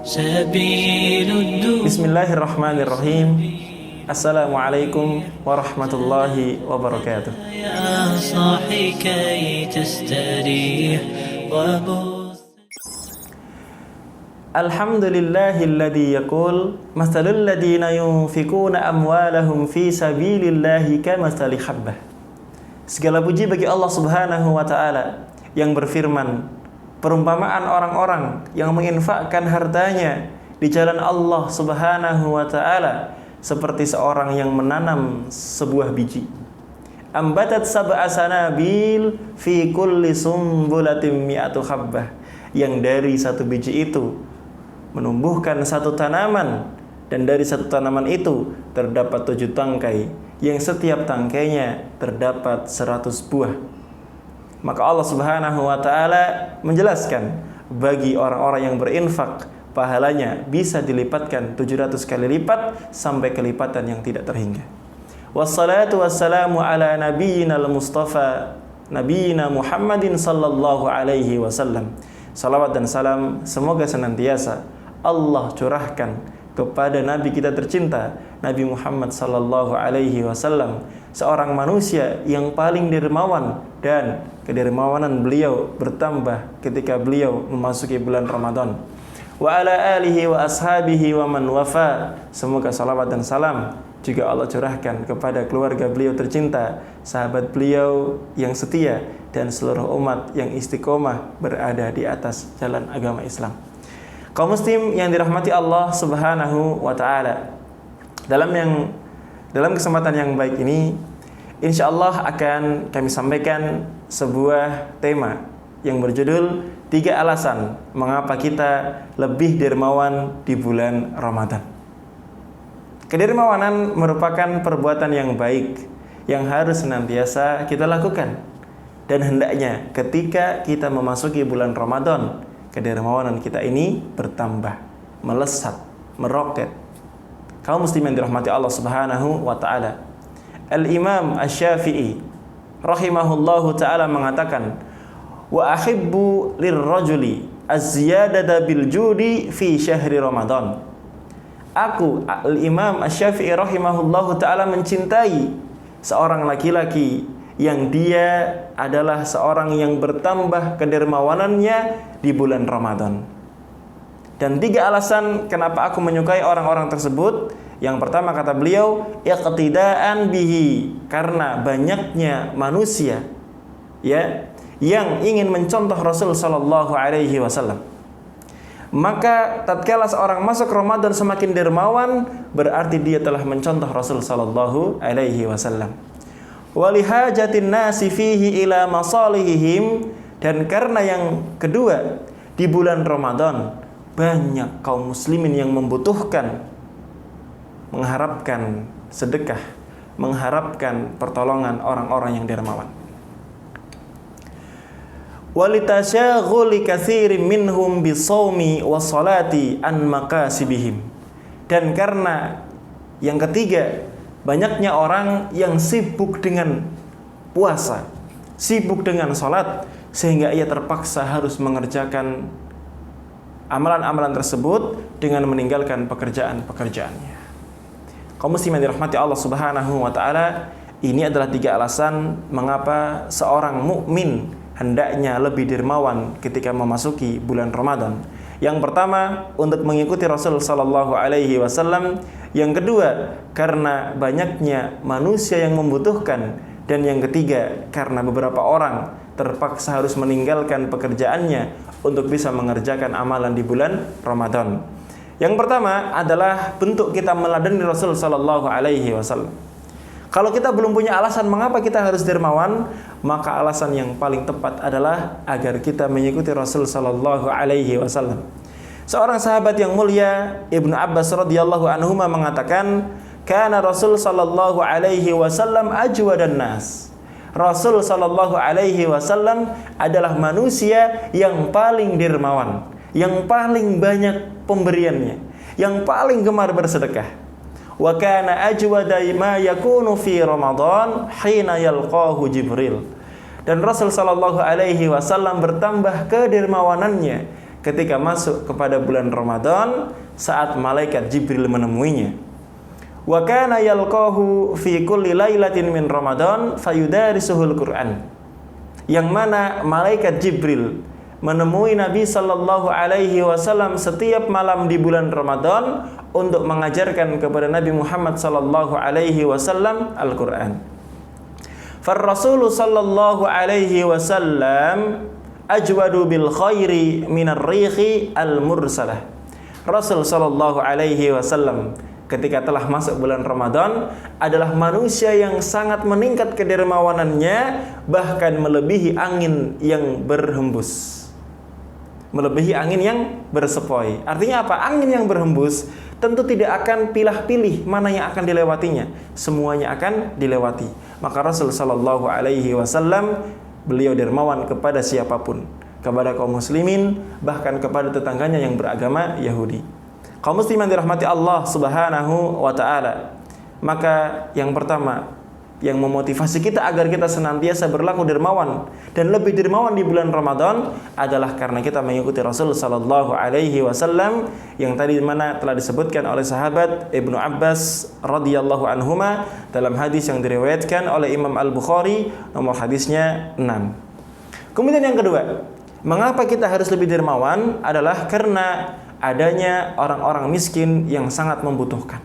سبيل الدنيا. Bismillahirrahmanirrahim. Assalamualaikum warahmatullahi wabarakatuh. يا صاحي كي تستريح Alhamdulillahilladzi yaqul mathalul ladzina yunfikuna amwalahum fi sabilillahi kamathali habbah. Segala puji bagi Allah Subhanahu wa taala yang berfirman, perumpamaan orang-orang yang menginfakkan hartanya di jalan Allah Subhanahu wa taala seperti seorang yang menanam sebuah biji. Ambatat sab'a sanabil fi kulli sumbulatin mi'atu habbah, yang dari satu biji itu menumbuhkan satu tanaman, dan dari satu tanaman itu terdapat 7 tangkai, yang setiap tangkainya terdapat 100 buah. Maka Allah Subhanahu wa taala menjelaskan, bagi orang-orang yang berinfak, pahalanya bisa dilipatkan 700 kali lipat sampai kelipatan yang tidak terhingga. Wassalatu wassalamu ala nabiyyina al-mustafa nabiyyina Muhammadin sallallahu alaihi wasallam. Salawat dan salam semoga senantiasa Allah curahkan kepada Nabi kita tercinta, Nabi Muhammad sallallahu alaihi wasallam, seorang manusia yang paling dermawan, dan kedermawanan beliau bertambah ketika beliau memasuki bulan Ramadan. Wa ala alihi wa ashabihi wa man wafa. Semoga salawat dan salam juga Allah curahkan kepada keluarga beliau tercinta, sahabat beliau yang setia, dan seluruh umat yang istiqomah berada di atas jalan agama Islam. Kaum muslim yang dirahmati Allah Subhanahu wa taala, dalam kesempatan yang baik ini insyaallah akan kami sampaikan sebuah tema yang berjudul 3 alasan mengapa kita lebih dermawan di bulan Ramadan. Kedermawanan merupakan perbuatan yang baik yang harus senantiasa kita lakukan, dan hendaknya ketika kita memasuki bulan Ramadan, kedermawanan kita ini bertambah, melesat, meroket. Kaum muslimin dirahmati Allah Subhanahu wa taala. Al-Imam Asy-Syafi'i rahimahullahu taala mengatakan, wa ahibbu lirrajuli az-ziyadata bil judi fi syahri Ramadan. Aku, Al-Imam Asy-Syafi'i rahimahullahu taala, mencintai seorang laki-laki yang dia adalah seorang yang bertambah kedermawanannya di bulan Ramadan. Dan 3 alasan kenapa aku menyukai orang-orang tersebut. Yang pertama, kata beliau, iqtidaan bihi, karena banyaknya manusia yang ingin mencontoh Rasul sallallahu alaihi wasallam. Maka tatkala seorang masuk Ramadan semakin dermawan, berarti dia telah mencontoh Rasul sallallahu alaihi wasallam. Walihajatin nasi fihi ila masalihihim, dan karena yang kedua, di bulan Ramadan banyak kaum muslimin yang membutuhkan, mengharapkan sedekah, mengharapkan pertolongan orang-orang yang dermawan. Walitasyaghuli katsirin minhum bisawmi wassalati an makasibihim, dan karena yang ketiga, banyaknya orang yang sibuk dengan puasa, sibuk dengan salat, sehingga ia terpaksa harus mengerjakan amalan-amalan tersebut dengan meninggalkan pekerjaan-pekerjaannya. Kaum muslimin dirahmati Allah Subhanahu wa taala, ini adalah 3 alasan mengapa seorang mukmin hendaknya lebih dermawan ketika memasuki bulan Ramadan. Yang pertama, untuk mengikuti Rasul sallallahu alaihi wasallam. Yang kedua, karena banyaknya manusia yang membutuhkan. Dan yang ketiga, karena beberapa orang terpaksa harus meninggalkan pekerjaannya untuk bisa mengerjakan amalan di bulan Ramadan. Yang pertama adalah bentuk kita meladeni Rasul sallallahu alaihi wasallam. Kalau kita belum punya alasan mengapa kita harus dermawan, maka alasan yang paling tepat adalah agar kita mengikuti Rasul sallallahu alaihi wasallam. Seorang sahabat yang mulia, Ibnu Abbas radhiyallahu anhuma, mengatakan, kana Rasul sallallahu alaihi wasallam ajwadan nas. Rasul sallallahu alaihi wasallam adalah manusia yang paling dermawan, yang paling banyak pemberiannya, yang paling gemar bersedekah. Wa kana ajwada ma yakunu fi Ramadan hina yalqahu Jibril. Dan Rasul sallallahu alaihi wasallam bertambah kedermawanannya ketika masuk kepada bulan Ramadan saat malaikat Jibril menemuinya. Wa kana yalqahu fi kulli lailatin min Ramadan fayudarisuhul Qur'an. Yang mana malaikat Jibril menemui Nabi sallallahu alaihi wasallam setiap malam di bulan Ramadan untuk mengajarkan kepada Nabi Muhammad sallallahu alaihi wasallam Al-Qur'an. Rasul sallallahu alaihi wasallam ajwadu bil khairi minar rihi al-mursalah. Rasul sallallahu alaihi wasallam ketika telah masuk bulan Ramadan adalah manusia yang sangat meningkat kedermawanannya, bahkan melebihi angin yang berhembus. Melebihi angin yang bersepoi. Artinya apa? Angin yang berhembus tentu tidak akan pilah-pilih mana yang akan dilewatinya. Semuanya akan dilewati. Maka Rasul sallallahu alaihi wasallam beliau dermawan kepada siapapun, kepada kaum muslimin, bahkan kepada tetangganya yang beragama Yahudi. Kaum muslimin dirahmati Allah Subhanahu wa taala. Maka yang pertama yang memotivasi kita agar kita senantiasa berlaku dermawan dan lebih dermawan di bulan Ramadan adalah karena kita mengikuti Rasul sallallahu alaihi wasallam yang tadi mana telah disebutkan oleh sahabat Ibnu Abbas radhiyallahu anhuma dalam hadis yang diriwayatkan oleh Imam Al-Bukhari, nomor hadisnya 6. Kemudian yang kedua, mengapa kita harus lebih dermawan adalah karena adanya orang-orang miskin yang sangat membutuhkan.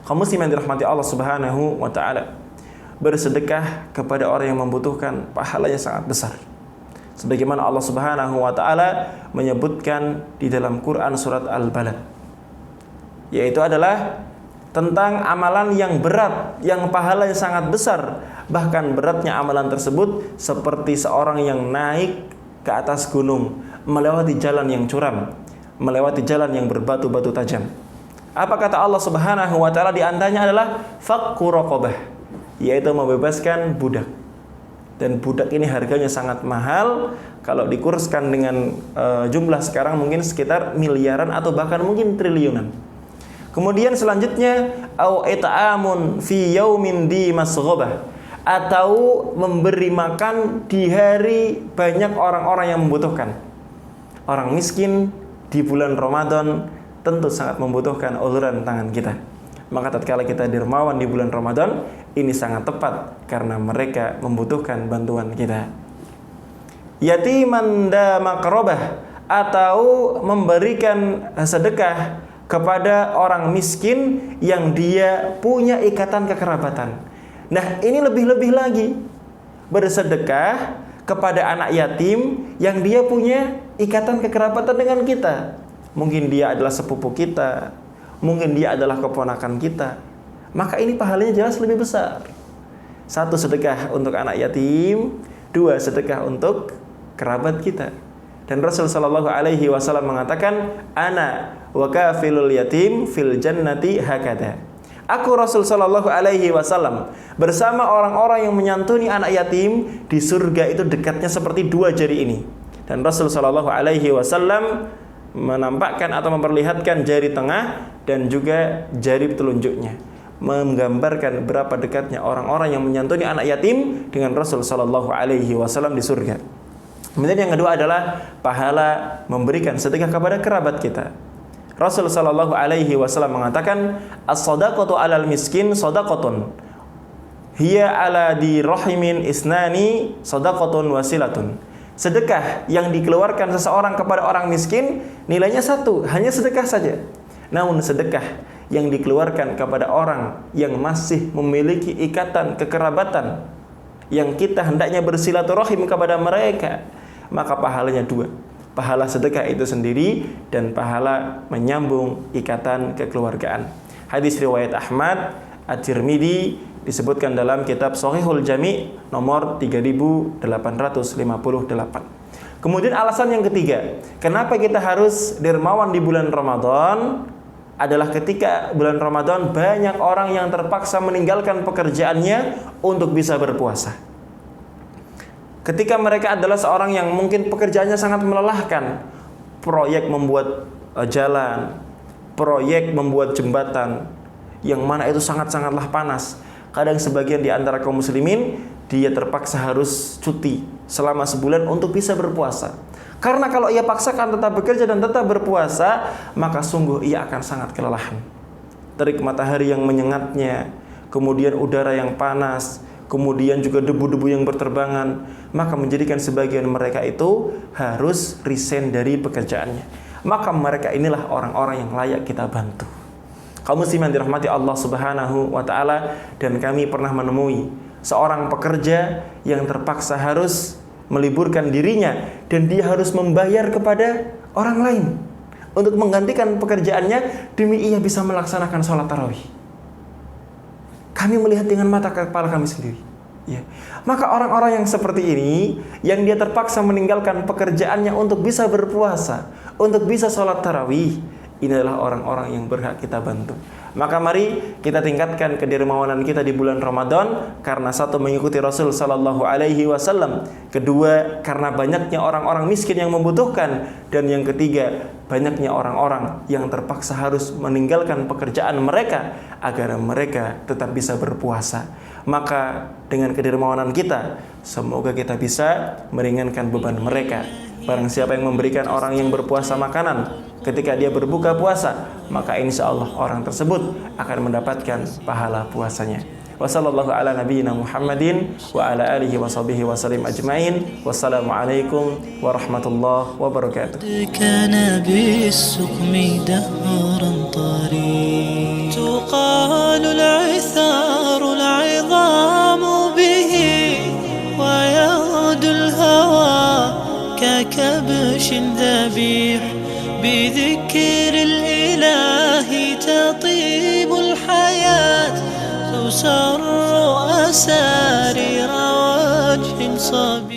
Kaum muslimin dirahmati Allah Subhanahu wa taala. Bersedekah kepada orang yang membutuhkan pahalanya sangat besar. Sebagaimana Allah Subhanahu wa taala menyebutkan di dalam Quran surat Al-Balad. Yaitu adalah tentang amalan yang berat, yang pahalanya sangat besar. Bahkan beratnya amalan tersebut seperti seorang yang naik ke atas gunung, melewati jalan yang curam, melewati jalan yang berbatu-batu tajam. Apa kata Allah Subhanahu wa taala? Di antaranya adalah fakku raqabah, yaitu membebaskan budak. Dan budak ini harganya sangat mahal. Kalau dikurskan dengan jumlah sekarang mungkin sekitar miliaran atau bahkan mungkin triliunan. Kemudian selanjutnya au it'amun fi yaumin di masghabah, atau memberi makan di hari banyak orang-orang yang membutuhkan. Orang miskin di bulan Ramadan tentu sangat membutuhkan uluran tangan kita. Maka tatkala kita dermawan di bulan Ramadan, ini sangat tepat karena mereka membutuhkan bantuan kita. Yatiman da maqrabah, atau memberikan sedekah kepada orang miskin yang dia punya ikatan kekerabatan. Nah, ini lebih-lebih lagi, bersedekah kepada anak yatim yang dia punya ikatan kekerabatan dengan kita. Mungkin dia adalah sepupu kita, mungkin dia adalah keponakan kita. Maka ini pahalanya jelas lebih besar. 1, sedekah untuk anak yatim. 2, sedekah untuk kerabat kita. Dan Rasul sallallahu alaihi wasallam mengatakan, ana wa kafilul yatim fil jannati hakada. Aku Rasul sallallahu alaihi wasallam bersama orang-orang yang menyantuni anak yatim di surga itu dekatnya seperti 2 jari ini. Dan Rasul sallallahu alaihi wasallam menampakkan atau memperlihatkan jari tengah dan juga jari telunjuknya, menggambarkan berapa dekatnya orang-orang yang menyantuni anak yatim dengan Rasul sallallahu alaihi wasallam di surga. Kemudian yang kedua adalah pahala memberikan sedekah kepada kerabat kita. Rasul sallallahu alaihi wasallam mengatakan, as-shadaqatu 'alal miskin shadaqatun hiya 'ala di rahimin isnani shadaqatun wasilatun. Sedekah yang dikeluarkan seseorang kepada orang miskin nilainya 1, hanya sedekah saja. Namun sedekah yang dikeluarkan kepada orang yang masih memiliki ikatan kekerabatan, yang kita hendaknya bersilaturahim kepada mereka, maka pahalanya 2. Pahala sedekah itu sendiri dan pahala menyambung ikatan kekeluargaan. Hadis riwayat Ahmad, At-Tirmidzi, disebutkan dalam kitab Shahihul Jami' nomor 3858. Kemudian alasan yang ketiga, kenapa kita harus dermawan di bulan Ramadan adalah ketika bulan Ramadan banyak orang yang terpaksa meninggalkan pekerjaannya untuk bisa berpuasa. Ketika mereka adalah seorang yang mungkin pekerjaannya sangat melelahkan, proyek membuat jalan, proyek membuat jembatan, yang mana itu sangat-sangatlah panas. Kadang sebagian di antara kaum muslimin dia terpaksa harus cuti selama sebulan untuk bisa berpuasa. Karena kalau ia paksakan tetap bekerja dan tetap berpuasa, maka sungguh ia akan sangat kelelahan. Terik matahari yang menyengatnya, kemudian udara yang panas, kemudian juga debu-debu yang berterbangan, maka menjadikan sebagian mereka itu harus resign dari pekerjaannya. Maka mereka inilah orang-orang yang layak kita bantu. Kaum muslimin dirahmati Allah Subhanahu wa taala, dan kami pernah menemui seorang pekerja yang terpaksa harus meliburkan dirinya dan dia harus membayar kepada orang lain untuk menggantikan pekerjaannya demi ia bisa melaksanakan sholat tarawih. Kami melihat dengan mata kepala kami sendiri. Ya. Maka orang-orang yang seperti ini, yang dia terpaksa meninggalkan pekerjaannya untuk bisa berpuasa, untuk bisa sholat tarawih, ini adalah orang-orang yang berhak kita bantu. Maka mari kita tingkatkan kedermawanan kita di bulan Ramadan, karena satu, mengikuti Rasul sallallahu alaihi wasallam, kedua, karena banyaknya orang-orang miskin yang membutuhkan, dan yang ketiga, banyaknya orang-orang yang terpaksa harus meninggalkan pekerjaan mereka agar mereka tetap bisa berpuasa. Maka dengan kedermawanan kita, semoga kita bisa meringankan beban mereka. Barang siapa yang memberikan orang yang berpuasa makanan ketika dia berbuka puasa, maka insya Allah orang tersebut akan mendapatkan pahala puasanya. Wassallallahu ala nabiyyina Muhammadin wa ala alihi wa sahbihi wa sallim ajmain. Wassalamualaikum warahmatullahi wabarakatuh. Kana bis-sukmi dahran tari tuqalu al-'itharu al-'idhamu bihi wa yahdu al-hawa ككبش ذبيح بذكر الإله تطيب الحياة تسر أسارير وجه صبي